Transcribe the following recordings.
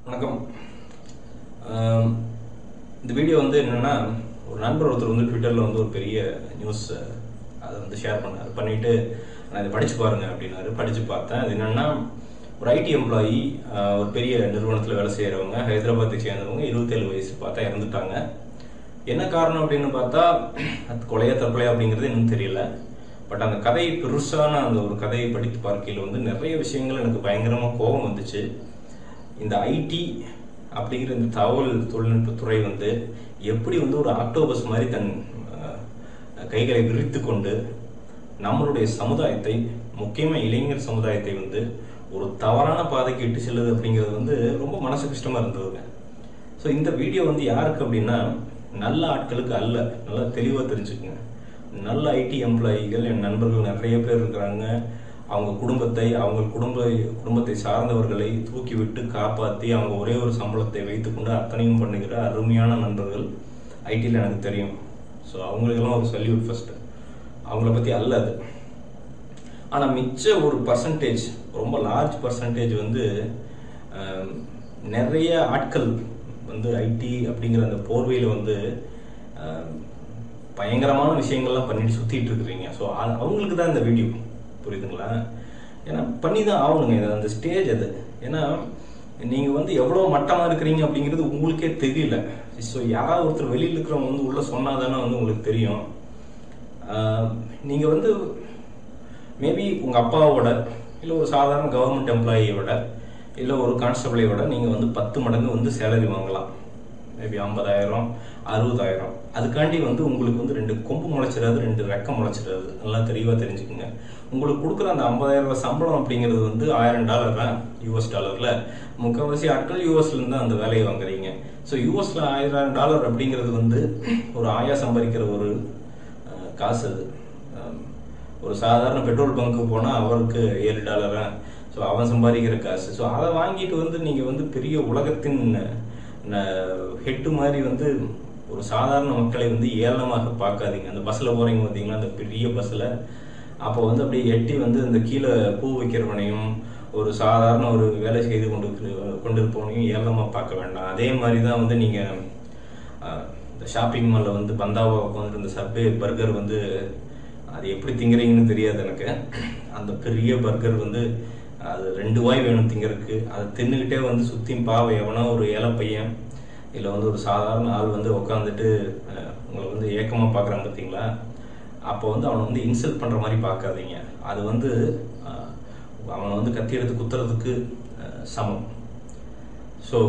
வணக்கம். இந்த வீடியோ வந்து என்னன்னா, ஒரு நண்பர் ஒருத்தர் வந்து ட்விட்டரில் வந்து ஒரு பெரிய நியூஸ் அதை வந்து ஷேர் பண்ணிட்டு நான் இதை படித்து பாருங்க அப்படின்னாரு. படித்து பார்த்தேன். அது என்னென்னா, ஒரு ஐடி எம்ப்ளாயி ஒரு பெரிய நிறுவனத்தில் வேலை செய்கிறவங்க, ஹைதராபாத்தை சேர்ந்தவங்க, 27 வயசு பார்த்தா இறந்துட்டாங்க. என்ன காரணம் அப்படின்னு பார்த்தா, அது கொலையா தற்கொலையா அப்படிங்கிறது இன்னும் தெரியல. பட் அந்த கதை பெருசான அந்த ஒரு கதையை படித்து பார்க்கையில் வந்து நிறைய விஷயங்கள் எனக்கு பயங்கரமாக கோபம் வந்துச்சு. இந்த ஐடி அப்படிங்கிற இந்த தகவல் தொழில்நுட்பத்துறை வந்து எப்படி வந்து ஒரு ஆக்டோபஸ் மாதிரி தன் கைகளை விரித்து கொண்டு நம்மளுடைய சமுதாயத்தை, முக்கியமாக இளைஞர் சமுதாயத்தை வந்து ஒரு தவறான பாதைக்கு இட்டு செல்லுது அப்படிங்கிறது வந்து ரொம்ப மனசு கஷ்டமாக இருந்ததுங்க. ஸோ இந்த வீடியோ வந்து யாருக்கு அப்படின்னா, நல்ல ஆட்களுக்கு அல்ல. நல்லா தெளிவாக தெரிஞ்சுக்குங்க. நல்ல ஐடி எம்ப்ளாயிகள், என் நண்பர்கள் நிறைய பேர் இருக்கிறாங்க. அவங்க குடும்பத்தை, அவங்க குடும்பத்தை சார்ந்தவர்களை தூக்கிவிட்டு காப்பாற்றி அவங்க ஒரே ஒரு சம்பளத்தை வைத்துக்கொண்டு அத்தனையும் பண்ணுகிற அருமையான நண்பர்கள் ஐடியில் எனக்கு தெரியும். ஸோ அவங்களுக்கெல்லாம் ஒரு சல்யூட் ஃபர்ஸ்ட். அவங்கள பற்றி அல்ல அது. ஆனால் மிச்ச ஒரு பர்சன்டேஜ், ரொம்ப லார்ஜ் பர்சன்டேஜ் வந்து நிறைய ஆட்கள் வந்து ஐடி அப்படிங்கிற அந்த போர்வையில் வந்து பயங்கரமான விஷயங்கள்லாம் பண்ணிட்டு சுற்றிட்டு இருக்கிறீங்க. ஸோ அவங்களுக்கு தான் இந்த வீடியோ, புரியுதுங்களா? ஏன்னா பண்ணி தான் ஆகணுங்க. இது அந்த ஸ்டேஜ் அது. ஏன்னா நீங்கள் வந்து எவ்வளோ மட்டமாக இருக்கிறீங்க அப்படிங்கிறது உங்களுக்கே தெரியல. ஸோ யாராவது ஒருத்தர் வெளியில் இருக்கிறவங்க வந்து உள்ளே சொன்னால் தானே வந்து உங்களுக்கு தெரியும். நீங்கள் வந்து மேபி உங்கள் அப்பாவோட, இல்லை ஒரு சாதாரண கவர்மெண்ட் எம்ப்ளாயியோட, இல்லை ஒரு கான்ஸ்டபிளையோட நீங்கள் வந்து 10 மடங்கு வந்து சேலரி வாங்கலாம். மேபி 50,000, 60,000. அதுக்காண்டி வந்து உங்களுக்கு வந்து 2 கொம்பு முளைச்சிடாது, 2 ரெக்கம் முளைச்சிடாது. நல்லா தெளிவாக தெரிஞ்சுக்குங்க. உங்களுக்கு கொடுக்குற அந்த 50,000 சம்பளம் அப்படிங்கிறது வந்து $1000 US டாலரில். முக்கால்வாசி ஆட்கள் யூஎஸ்லேருந்து தான் அந்த வேலையை வாங்குறீங்க. ஸோ யூஎஸில் $1000 அப்படிங்கிறது வந்து ஒரு ஆயா சம்பாதிக்கிற ஒரு காசு அது. ஒரு சாதாரண பெட்ரோல் பங்க்கு போனால் அவருக்கு $7. ஸோ அவன் சம்பாதிக்கிற காசு. ஸோ அதை வாங்கிட்டு வந்து நீங்கள் வந்து பெரிய உலகத்தின் ஹெட்டு மாதிரி வந்து ஒரு சாதாரண மக்களை வந்து ஏளனமாக பார்க்காதீங்க. அந்த பஸ்ஸில் போகிறீங்க பார்த்தீங்கன்னா, அந்த பெரிய பஸ்ஸில் அப்போ வந்து அப்படியே எட்டி வந்து அந்த கீழே பூ வைக்கிறவனையும் ஒரு சாதாரண ஒரு வேலை செய்து கொண்டிருப்பவனையும் ஏளனமாக பார்க்க வேண்டாம். அதே மாதிரி தான் வந்து நீங்கள் இந்த ஷாப்பிங் மாலில் வந்து பந்தாவாக உட்காந்துட்டு இந்த சப்வே பர்கர் வந்து அது எப்படி திங்குறீங்கன்னு தெரியாது எனக்கு. அந்த பெரிய பர்கர் வந்து அது 2 வாய் வேணும் திங்கிறதுக்கு. அதை தின்னுக்கிட்டே வந்து சுற்றி பாவை எவனா ஒரு ஏழை பையன், இல்லை வந்து ஒரு சாதாரண ஆள் வந்து உட்காந்துட்டு உங்களை வந்து ஏக்கமாக பார்க்குறாங்க பார்த்தீங்களா? அப்போ வந்து அவனை வந்து இன்சல்ட் பண்ணுற மாதிரி பார்க்காதீங்க. அது வந்து அவனை வந்து கத்தி எடுத்து குத்துறதுக்கு சமம். ஸோ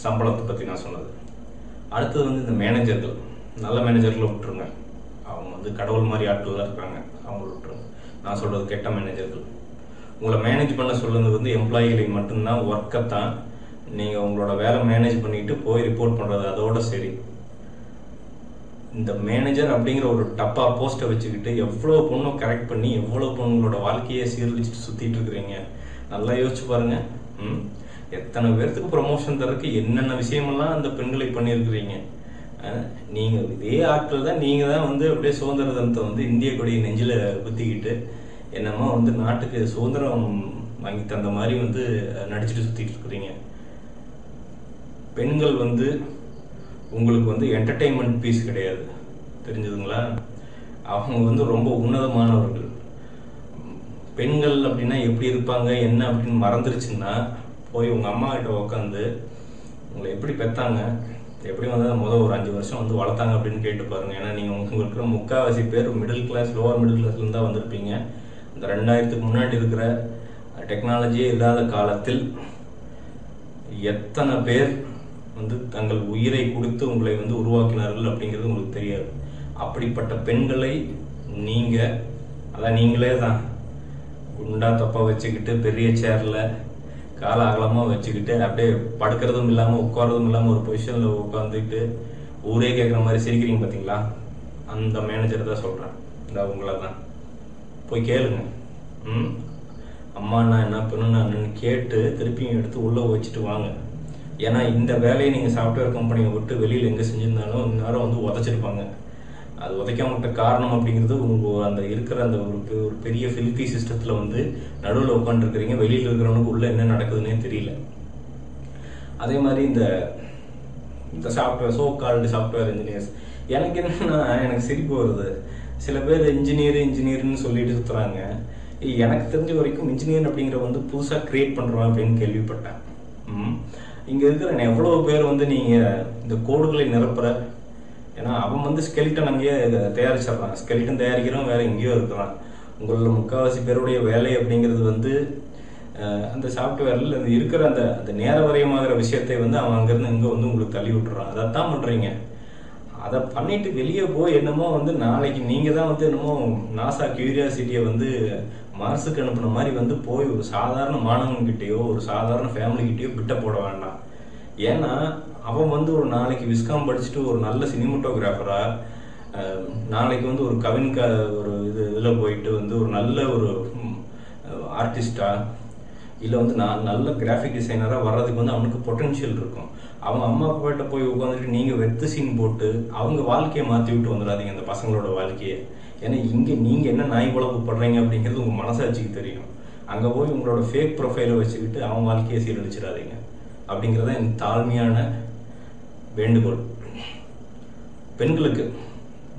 சம்பளத்தை பற்றி நான் சொன்னது. அடுத்தது வந்து இந்த மேனேஜர்கள், நல்ல மேனேஜர்களை விட்டுருங்க. அவங்க வந்து கடவுள் மாதிரி ஆட்கள்லாம் இருக்கிறாங்க, அவங்கள விட்டுருங்க. நான் சொல்கிறது கெட்ட மேனேஜர்கள். உங்களை மேனேஜ் பண்ண சொல்லுறது வந்து எம்ப்ளாயிகளை மட்டும்தான், ஒர்க்கைத்தான். நீங்கள் உங்களோட வேலை மேனேஜ் பண்ணிட்டு போய் ரிப்போர்ட் பண்ணுறது அதோட சரி. இந்த மேனேஜர் அப்படிங்கிற ஒரு டப்பா போஸ்ட்டை வச்சுக்கிட்டு எவ்வளோ பொண்ணும் கரெக்ட் பண்ணி எவ்வளோ பொண்ணுங்களோட வாழ்க்கையை சீர்திருச்சிட்டு சுற்றிட்டு இருக்கிறீங்க. நல்லா யோசிச்சு பாருங்க. எத்தனை பேர்த்துக்கு ப்ரமோஷன் தரக்கு என்னென்ன விஷயமெல்லாம் அந்த பெண்களை பண்ணியிருக்கிறீங்க. நீங்கள் இதே ஆட்கள் தான். நீங்கள் தான் வந்து அப்படியே சுதந்திர தினத்தை வந்து இந்திய கொடியை நெஞ்சில் குத்திக்கிட்டு என்னமோ வந்து நாட்டுக்கு சுதந்திரம் வாங்கி தந்த மாதிரி வந்து நடிச்சுட்டு சுற்றிட்டு இருக்கிறீங்க. பெண்கள் வந்து உங்களுக்கு வந்து என்டர்டெயின்மெண்ட் பீஸ் கிடையாது, தெரிஞ்சதுங்களா? அவங்க வந்து ரொம்ப உன்னதமானவர்கள். பெண்கள் அப்படின்னா எப்படி இருப்பாங்க என்ன அப்படின்னு மறந்துருச்சுன்னா, போய் உங்கள் அம்மா கிட்ட உட்காந்து உங்களை எப்படி பெற்றாங்க, எப்படி வந்து ஒரு 5 வருஷம் வந்து வளர்த்தாங்க அப்படின்னு கேட்டு பாருங்க. ஏன்னா நீங்கள் உங்களுக்கு முக்கால்வாசி பேர் மிடில் கிளாஸ், லோவர் மிடில் கிளாஸ்லேருந்து தான் வந்திருப்பீங்க. இந்த 2000க்கு முன்னாடி இருக்கிற டெக்னாலஜியே இல்லாத காலத்தில் எத்தனை பேர் வந்து தங்கள் உயிரை கொடுத்து உங்களை வந்து உருவாக்கினார்கள் அப்படிங்கிறது உங்களுக்கு தெரியாது. அப்படிப்பட்ட பெண்களை நீங்கள், அதான் நீங்களே தான் குண்டா தப்பா வச்சுக்கிட்டு பெரிய சேரில் கால அகலமாக வச்சுக்கிட்டு அப்படியே படுக்கிறதும் இல்லாமல் உட்காரதும் இல்லாமல் ஒரு பொசிஷனில் உட்காந்துக்கிட்டு ஊரே கேட்குற மாதிரி சிரிக்கிறீங்க பார்த்தீங்களா? அந்த மேனேஜர் தான் சொல்கிறேன். இந்த உங்களை தான் போய் கேளுங்க. அம்மா நான் என்ன பண்ணுன்னு கேட்டு திருப்பியும் எடுத்து உள்ளே வச்சுட்டு வாங்க. ஏன்னா இந்த வேலையை நீங்கள் சாஃப்ட்வேர் கம்பெனியை விட்டு வெளியில் எங்கே செஞ்சுருந்தாலும் இந்நேரம் வந்து உதச்சிருப்பாங்க. அது உதைக்காமட்ட காரணம் அப்படிங்கிறது உங்கள் அந்த இருக்கிற அந்த ஒரு பெரிய ஃபில்தி சிஸ்டத்தில் வந்து நடுவில் உட்காந்துருக்கிறீங்க. வெளியில் இருக்கிறவனுக்கு உள்ளே என்ன நடக்குதுன்னே தெரியல. அதே மாதிரி இந்த சாஃப்ட்வேர் கால்டு சாஃப்ட்வேர் இன்ஜினியர்ஸ், எனக்கு என்னன்னா எனக்கு சிரிப்பு வருது. சில பேர் இன்ஜினியர்னு சொல்லிட்டு சுற்றுறாங்க. எனக்கு தெரிஞ்ச வரைக்கும் இன்ஜினியர் அப்படிங்கிற வந்து புதுசாக கிரியேட் பண்ணுறோம் அப்படின்னு கேள்விப்பட்டேன். இங்கே இருக்கிற எவ்வளோ பேர் வந்து நீங்கள் இந்த கோடுகளை நிரப்புற, ஏன்னா அவன் வந்து ஸ்கெலிட்டன் அங்கேயே தயாரிச்சிடறான். ஸ்கெலிட்டன் தயாரிக்கிறவன் வேற எங்கேயோ இருக்கிறான். உங்களில் முக்கால்வாசி பேருடைய வேலை அப்படிங்கிறது வந்து அந்த சாஃப்ட்வேரில் இருக்கிற அந்த நேர வரையமாகிற விஷயத்தை வந்து அவன் அங்கேருந்து இங்கே வந்து உங்களுக்கு தள்ளி விட்டுறான். அதைத்தான் பண்ணுறீங்க. அதை பண்ணிட்டு வெளியே போய் என்னமோ வந்து நாளைக்கு நீங்கள் தான் வந்து என்னமோ நாசா கியூரியாசிட்டியை வந்து மார்ஸுக்கு அனுப்புன மாதிரி வந்து போய் ஒரு சாதாரண மாணவன்கிட்டயோ ஒரு சாதாரண ஃபேமிலிக்கிட்டேயோ பிட்ட போட வேண்டாம். ஏன்னா அவன் வந்து ஒரு நாளைக்கு விஸ்காம் படிச்சுட்டு ஒரு நல்ல சினிமோட்டோகிராஃபரா, நாளைக்கு வந்து ஒரு ஒரு இதில் போயிட்டு வந்து ஒரு நல்ல ஒரு ஆர்டிஸ்டா, இல்லை வந்து நல்ல கிராஃபிக் டிசைனராக வர்றதுக்கு வந்து அவனுக்கு பொட்டென்ஷியல் இருக்கும். அவங்க அம்மா அப்பாட்ட போய் உட்காந்துட்டு நீங்கள் வெத்து சீன் போட்டு அவங்க வாழ்க்கையை மாற்றி விட்டு வந்துடாதீங்க, அந்த பசங்களோட வாழ்க்கையை. ஏன்னா இங்கே நீங்கள் என்ன நாய் குழப்பு படுறீங்க அப்படிங்கிறது உங்கள் மனசாட்சிக்கு தெரியும். அங்கே போய் உங்களோட ஃபேக் ப்ரொஃபைலை வச்சுக்கிட்டு அவன் வாழ்க்கையை சீரழிச்சிடாதீங்க அப்படிங்கிறத என் தாழ்மையான வேண்டுகோள். பெண்களுக்கு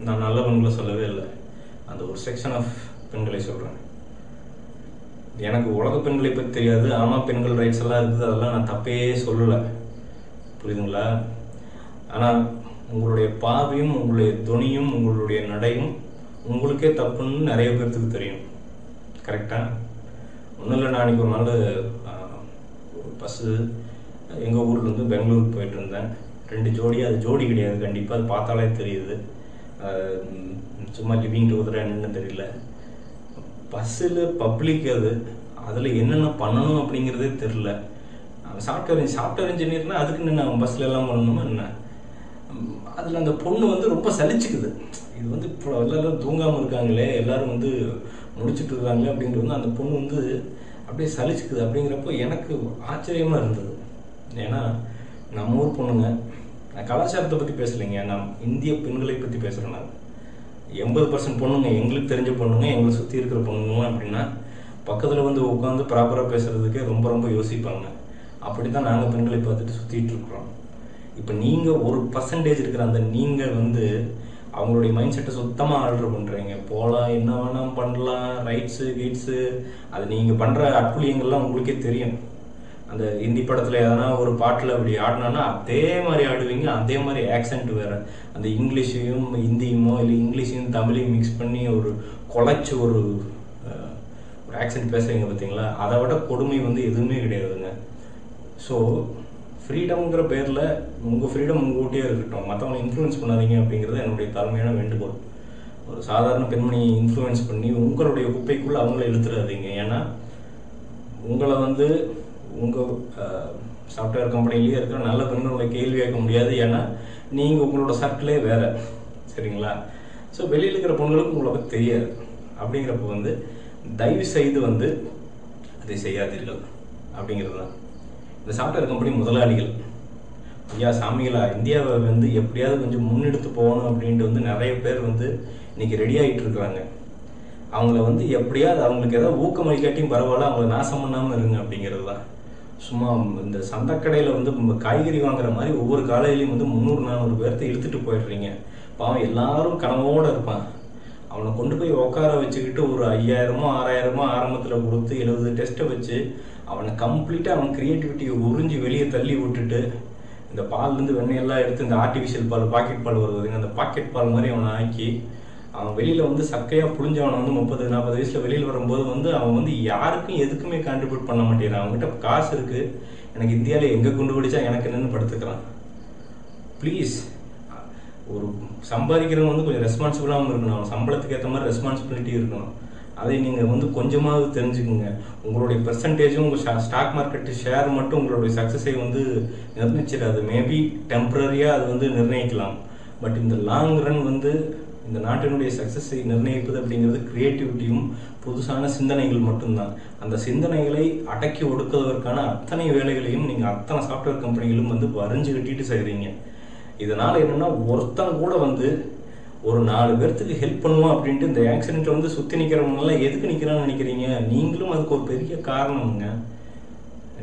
நான் நல்ல பெண்களை சொல்லவே இல்லை, அந்த ஒரு செக்ஷன் ஆஃப் பெண்களை சொல்கிறேன். எனக்கு உலக பெண்களை பற்றி தெரியாது. ஆமாம், பெண்கள் ரைட்ஸ் எல்லாம் இருக்குது, அதெல்லாம் நான் தப்பே சொல்லலை, புரியுதுங்களா? ஆனால் உங்களுடைய பார்வையும் உங்களுடைய துணியும் உங்களுடைய நடையும் உங்களுக்கே தப்புன்னு நிறைய பேர்த்துக்கு தெரியும். கரெக்டாக? ஒன்றும் இல்லை, நான் அன்றைக்கி ஒரு நாள் ஒரு பஸ்ஸு எங்கள் ஊர்லேருந்து பெங்களூருக்கு போயிட்டு இருந்தேன். 2 ஜோடி, அது ஜோடி கிடையாது கண்டிப்பாக, அது பார்த்தாலே தெரியுது. சும்மா லிவிங் டுகெதர் என்னன்னு தெரியல. பஸ்ஸில் பப்ளிக் அதில் என்னென்ன பண்ணணும் அப்படிங்கிறதே தெரில. சாஃப்ட்வேர் இன்ஜினியர்னா அதுக்கு என்ன அவன் பஸ்ஸில் எல்லாம் பண்ணணுமா என்ன? அதில் அந்த பொண்ணு வந்து ரொம்ப சலிச்சுக்குது. இது வந்து இப்போ எல்லோரும் தூங்காமல் இருக்காங்களே, எல்லோரும் வந்து முடிச்சுட்டு இருக்காங்களே அப்படின்ட்டு வந்து அந்த பொண்ணு வந்து அப்படியே சலிச்சுக்குது. அப்படிங்கிறப்போ எனக்கு ஆச்சரியமாக இருந்தது. ஏன்னா நம்ம ஊர் பொண்ணுங்க, நான் கலாச்சாரத்தை பற்றி பேசலைங்க, நான் இந்திய பெண்களை பற்றி பேசுகிறேன். நான் 80% பொண்ணுங்க, எங்களுக்கு தெரிஞ்ச பொண்ணுங்க, எங்களை சுற்றி இருக்கிற பொண்ணுங்க அப்படின்னா பக்கத்தில் வந்து உட்காந்து ப்ராப்பராக பேசுகிறதுக்கே ரொம்ப ரொம்ப யோசிப்பாங்க. அப்படி தான் நாங்கள் பெண்களை பார்த்துட்டு சுற்றிட்டு இருக்கிறோம். இப்போ நீங்கள் 1% இருக்கிற அந்த நீங்கள் வந்து அவங்களுடைய மைண்ட் செட்டை சுத்தமாக ஆர்டர் பண்ணுறீங்க. போகலாம், என்ன வேணால் பண்ணலாம், ரைட்ஸு கீட்ஸு, அது நீங்கள் பண்ணுற அற்புலியங்கள்லாம் உங்களுக்கே தெரியும். அந்த ஹிந்தி படத்தில் எதனா ஒரு பாட்டில் அப்படி ஆடினான்னா அதே மாதிரி ஆடுவீங்க, அதே மாதிரி ஆக்சென்ட் வேறு. அந்த இங்கிலீஷையும் ஹிந்தியுமோ இல்லை இங்கிலீஷையும் தமிழையும் மிக்ஸ் பண்ணி ஒரு குலைச்சி ஒரு ஆக்சென்ட் பேசுகிறீங்க பார்த்தீங்களா? அதை விட கொடுமை வந்து எதுவுமே கிடையாதுங்க. ஸோ ஃப்ரீடம்ங்கிற பேரில் உங்கள் ஃப்ரீடம் உங்கள்கிட்டயே இருக்கட்டும், மற்றவங்களை இன்ஃப்ளூயன்ஸ் பண்ணாதீங்க அப்படிங்கிறது என்னுடைய தலைமையான வேண்டுகோள். ஒரு சாதாரண பெண்மணியை இன்ஃப்ளூயன்ஸ் பண்ணி உங்களுடைய குப்பைக்குள்ளே அவங்கள இழுத்துடாதீங்க. ஏன்னா உங்களை வந்து உங்கள் சாஃப்ட்வேர் கம்பெனிலேயே இருக்கிற நல்ல பெண்களை கேள்வி கேட்க முடியாது. ஏன்னா நீங்கள் உங்களோட சர்க்கிளே வேறு, சரிங்களா? ஸோ வெளியில் இருக்கிற பொண்களுக்கு உங்களை பற்றி தெரியாது. அப்படிங்கிறப்ப வந்து தயவு செய்து வந்து அதை செய்யாதீர்கள் அப்படிங்கிறது தான். இந்த சாஃப்ட்வேர் கம்பெனி முதலாளிகள், ஐயா சாமிகளா, இந்தியாவை வந்து எப்படியாவது கொஞ்சம் முன்னெடுத்து போகணும் அப்படின்ட்டு வந்து நிறைய பேர் வந்து இன்னைக்கு ரெடி ஆகிட்டு இருக்கிறாங்க. அவங்கள வந்து எப்படியாவது அவங்களுக்கு ஏதாவது ஊக்கமளிக்காட்டியும் பரவாயில்ல, அவங்கள நாசம் பண்ணாமல் இருங்க அப்படிங்கிறது தான். சும்மா இந்த சந்தைக்கடையில் வந்து காய்கறி வாங்குற மாதிரி ஒவ்வொரு காலையிலையும் வந்து 300-400 பேர்த்த இழுத்துட்டு போயிடுறீங்க. பாவம் எல்லாரும் கனவோடு இருப்பான். அவனை கொண்டு போய் உட்கார வச்சுக்கிட்டு ஒரு 5000-ஓ 6000-ஓ ஆரம்பத்தில் கொடுத்து 70 டெஸ்ட்டை வச்சு அவனை கம்ப்ளீட்டாக அவன் க்ரியேட்டிவிட்டியை உறிஞ்சி வெளியே தள்ளி விட்டுட்டு இந்த பால்லேருந்து வெண்ணெயெல்லாம் எடுத்து இந்த ஆர்டிஃபிஷியல் பால், பாக்கெட் பால் வருதுங்க, அந்த பாக்கெட் பால் மாதிரி அவனை ஆக்கி அவன் வெளியில் வந்து சக்கையாக புழிஞ்சவனை வந்து 30-40 வயசில் வெளியில் வரும்போது வந்து அவன் வந்து யாருக்கும் எதுக்குமே கான்ட்ரிபியூட் பண்ண மாட்டேங்கிறான். அவங்ககிட்ட காசு இருக்குது, எனக்கு இந்தியாவில் எங்கே கொண்டு பிடிச்சா எனக்கு என்னென்னு படுத்துக்கிறான். ப்ளீஸ், ஒரு சம்பாதிக்கிறவங்க வந்து கொஞ்சம் ரெஸ்பான்சிபிளாகவும் இருக்கணும். அவன் சம்பளத்துக்கு ஏற்ற மாதிரி ரெஸ்பான்சிபிலிட்டி இருக்கணும். அதை நீங்கள் வந்து கொஞ்சமாவது தெரிஞ்சுக்குங்க. உங்களுடைய பெர்சன்டேஜும் உங்கள் ஸ்டாக் மார்க்கெட்டு ஷேர் மட்டும் உங்களுடைய சக்ஸஸை வந்து நிர்ணயிச்சிடாது. மேபி டெம்பரரியாக அது வந்து நிர்ணயிக்கலாம். பட் இந்த லாங் ரன் வந்து இந்த நாட்டினுடைய சக்ஸஸை நிர்ணயிப்பது அப்படிங்கிறது கிரியேட்டிவிட்டியும் புதுசான சிந்தனைகள் மட்டும்தான். அந்த சிந்தனைகளை அடக்கி ஒடுக்குவதற்கான அத்தனை வேலைகளையும் நீங்கள் அத்தனை சாஃப்ட்வேர் கம்பெனிகளும் வந்து வரைஞ்சு கட்டிட்டு செய்கிறீங்க. இதனால் என்னென்னா ஒருத்தன் கூட வந்து ஒரு 4 பேர்த்துக்கு ஹெல்ப் பண்ணுவோம் அப்படின்ட்டு இந்த ஆக்சிடென்ட்டை வந்து சுற்றி நிற்கிறவங்களாம் எதுக்கு நிற்கிறான்னு நினைக்கிறீங்க? நீங்களும் அதுக்கு ஒரு பெரிய காரணமுங்க.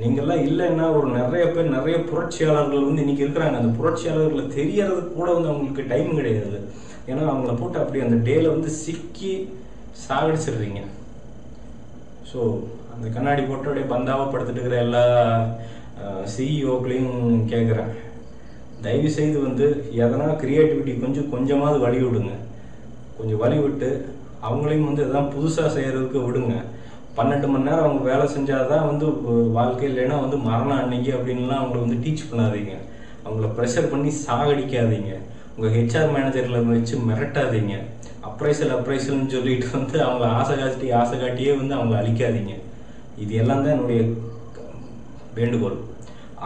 நீங்கள்லாம் இல்லைன்னா ஒரு நிறைய பேர் நிறைய புரட்சியாளர்கள் வந்து இன்னைக்கு இருக்கிறாங்க. அந்த புரட்சியாளர்களை தெரியறதுக்கு கூட வந்து அவங்களுக்கு டைம் கிடையாது. ஏன்னா அவங்கள போட்டு அப்படி அந்த டேல வந்து சிக்கி சாகடிச்சிடுறீங்க. ஸோ அந்த கண்ணாடி போட்டு அப்படியே பந்தாவப்படுத்திட்டு இருக்கிற எல்லா சிஇஓக்களையும் கேட்குறேன், தயவு செய்து வந்து எதனா கிரியேட்டிவிட்டி கொஞ்சமாவது வழி விடுங்க. கொஞ்சம் வழி விட்டு அவங்களையும் வந்து எதாவது புதுசாக செய்கிறதுக்கு விடுங்க. 12 மணி நேரம் அவங்க வேலை செஞ்சாதான் வந்து வாழ்க்கை, இல்லைன்னா வந்து மரணம் அன்னைக்கு அப்படின்லாம் அவங்கள வந்து டீச் பண்ணாதீங்க. அவங்கள ப்ரெஷர் பண்ணி சாகடிக்காதீங்க. உங்கள் ஹெச்ஆர் மேனேஜரில் வச்சு மிரட்டாதீங்க. அப்ரைசல்னு சொல்லிட்டு வந்து அவங்கள ஆசை காட்டியே வந்து அவங்கள அழிக்காதீங்க. இது எல்லாம் தான் என்னுடைய வேண்டுகோள்.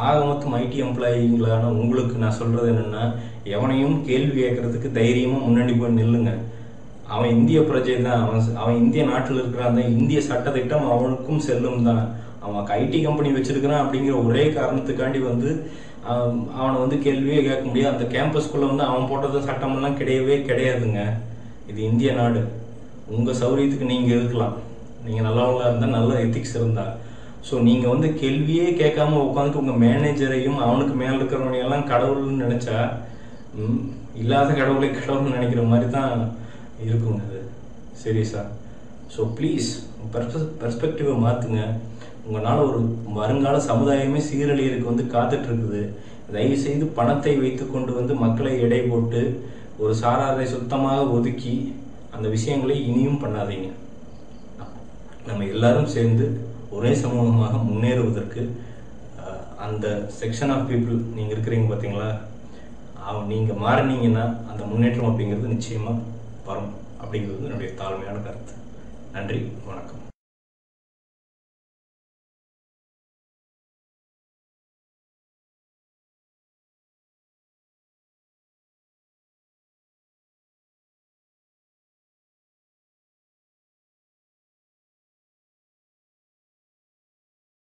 ஆக மொத்தம் ஐடி எம்ப்ளாயிங்களான உங்களுக்கு நான் சொல்கிறது என்னென்னா, எவனையும் கேள்வி கேட்கறதுக்கு தைரியமாக முன்னாடி போய் நில்லுங்க. அவன் இந்திய பிரஜை தான், அவன் இந்திய நாட்டில் இருக்கிறான் தான், இந்திய சட்டத்திட்டம் அவனுக்கும் செல்லும் தான். அவன் ஐடி கம்பெனி வச்சிருக்கிறான் அப்படிங்கிற ஒரே காரணத்துக்காண்டி வந்து அவனை வந்து கேள்வியே கேட்க முடியாது. அந்த கேம்பஸ்குள்ளே வந்து அவன் போட்டது சட்டமெல்லாம் கிடையவே கிடையாதுங்க. இது இந்திய நாடு. உங்கள் சௌரியத்துக்கு நீங்கள் இருக்கலாம், நீங்கள் நல்லவங்களா இருந்தால், நல்ல எத்திக்ஸ் இருந்தால். ஸோ நீங்கள் வந்து கேள்வியே கேட்காம உட்காந்துட்டு உங்கள் மேனேஜரையும் அவனுக்கு மேலே இருக்கிறவனையெல்லாம் கடவுள்னு நினச்சா, இல்லாத கடவுள்னு நினைக்கிற மாதிரி தான் இருக்குங்க அது. சரி சார். ஸோ ப்ளீஸ் பெர்ஸ்பெக்டிவை மாற்றுங்க. உங்களால் ஒரு வருங்கால சமுதாயமே சீரழியருக்கு வந்து காத்துட்ருக்குது. தயவுசெய்து பணத்தை வைத்து கொண்டு வந்து மக்களை எடை போட்டு ஒரு சாராரை சுத்தமாக ஒதுக்கி அந்த விஷயங்களை இனியும் பண்ணாதீங்க. நம்ம எல்லாரும் சேர்ந்து ஒரே சமூகமாக முன்னேறுவதற்கு அந்த செக்ஷன் ஆஃப் பீப்புள் நீங்கள் இருக்கிறீங்க பார்த்தீங்களா, நீங்கள் மாறினீங்கன்னா அந்த முன்னேற்றம் அப்படிங்கிறது நிச்சயமாக வரும் அப்படிங்கிறது என்னுடைய தாழ்மையான கருத்து. நன்றி, வணக்கம்.